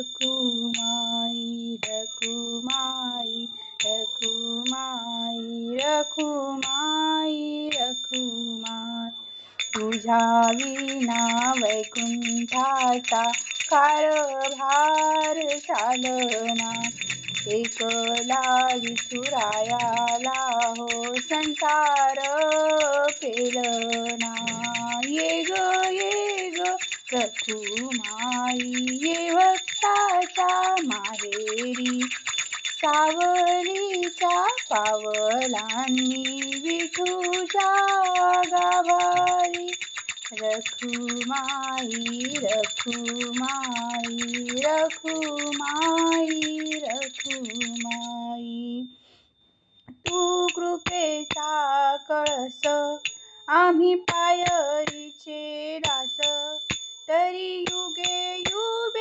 रखुमाई रखुमाई रखुमाई रखुमाई रखुमाई तुझ्या विना वैकुंठाचा कारभार चालना एकला विठुरायाला हो संसार पेलना ये ग रखुमाई ये भक्ताच्या माहेरी सावलीच्या पावलांनी विठूच्या गाभारी रखुमाई रखुमाई रखुमाई रखुमाई तू कृपेचा कळस आम्ही पायरीचे दास तरी युगे युगे